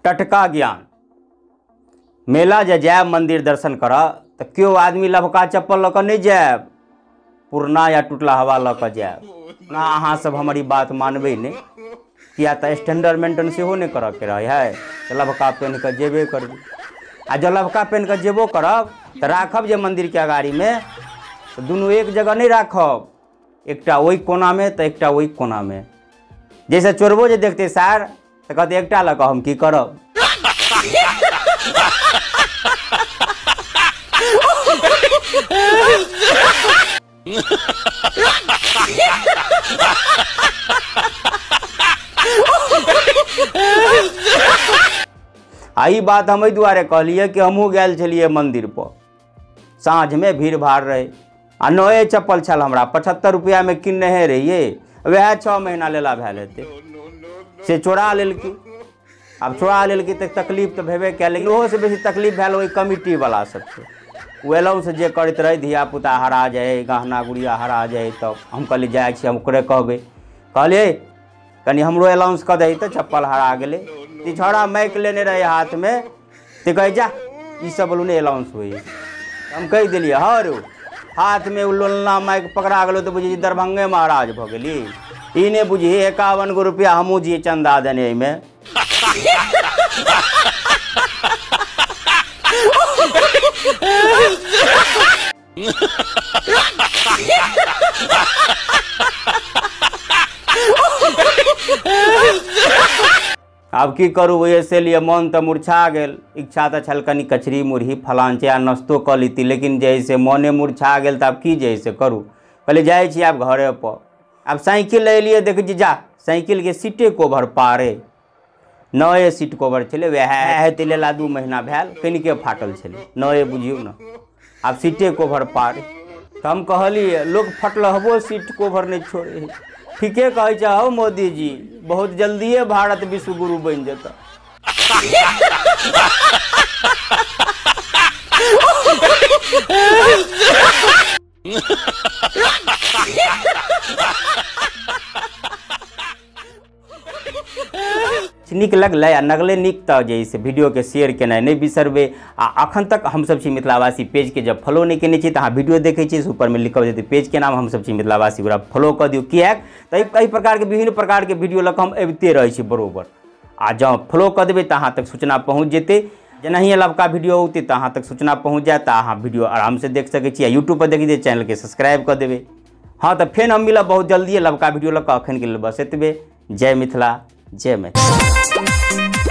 टटका ज्ञान। मेला जे जायब मंदिर दर्शन करऽ तो क्यों आदमी लभका चप्पल लऽ कऽ नहीं जायब, पुरना या टूटला हवा लऽ कऽ जायब ना। अहाँ सब हमारी बात मानबे नहीं, किया तो स्टैंडर्ड मेंटेन सेहो नहीं करऽ के रहे है, तो लभका पहन कऽ जेबे करब। आ जब लभका पहन कऽ जेबो करब तो राखब जे मंदिर के अगाड़ी में, तो दुनू एक जगह नहीं राखब, एकटा ओहि कोना में तो एकटा ओहि कोना में। जैसे चोरबो जे देखते सार तो कहते एकटा लऽ कऽ हम की करब। आई बात हम दुआरे कहलिए कि हमहूँ गेल छलिए मंदिर पर, साँझ में भीड़ भाड़ रहे आ नए चप्पल छल हमरा, 75 रुपया में किन्ने रहिए, वह 6 महीना लेला भैल हेतै से चोरा लेलकी। अब चोरा लेलकी तो तकलीफ तो भेबे क्या, लेकिन ओहो से बेसी तकलीफ भेल ओहि कमिटी वाला सबके। ओ एलहुँ से जे करैत रहे धियापुता हरा जाए, गहना गुड़िया हरा जाए, तब हम कहलिए जाइ छी हम ओकरे कहबै। कहलिए कनि हमरो अलाउंस कऽ दही तो चप्पल हरा गेलै। ती छोड़ा माइक लेने रहे हाथ में, तो कहे जा ई सब बोलू नहीं अलाउंस हुई। हम कह दिलिए हाँ रो, हाथ में लोलना माइक पकड़ा गलो तो बुझी दरभंगे महाराज भ गेली। ई नहीं बुझी 51 गो रुपया हमू जी चंदा देने में। अब की करूँ, वैसे लिए मन तो मूर्छा गेल। इच्छा तो छल कनी कचरी मुरही फलान आ नाश्तो कऽ लीती, लेकिन जैसे मने मूर्छा गेल तो अब की जैसे करूँ। कहले जाइ छी आब घरे पर। अब साइकिल ले लिए, देख जी जा साइकिल के सीटे कोभर पारे, नए सीट कोभर छले, वह हेतै लेला 2 महीना भेल, कनिके फाटल छले, नए बुझियो न। अब सीटे कोभर पारे तो हम कहलिए लोग फटलहबो सीट कोभर नहीं छोड़े। ठीके कहे चाहो मोदी जी, बहुत जल्दिए भारत विश्व गुरु बन जाता। नीक लगलै आ नगले नीक तो जैसे वीडियो के शेयर केनाइ नहीं बिसरबे। आ अखन तक हम सब छी मिथिलावासी पेज के जब फॉलो नहीं केने छी तो अहाँ वीडियो देखे छी, ऊपर में लिखल जेतै पेज के नाम हम सब छी मिथिलावासी, ओकरा फॉलो कर दियौ। किएक तऽ कई प्रकार के विभिन्न प्रकार के वीडियो लऽ कऽ हम अबिते रहै छी बरोबर। आ जब फॉलो कर देबै तो अहाँ तक सूचना पहुँच जेतै, जेनाही लबका वीडियो औतै तो अहाँ तक सूचना पहुँच जाए, तो अहाँ वीडियो आराम से देख सकै छी। यूट्यूब पर देखिए चैनल के सब्सक्राइब कर देबै। हाँ तो फेर हम मिलब बहुत जल्दी लबका वीडियो लऽ कऽ, अखन के लिए बस एतबे। जय मिथिला, जय मैथिली।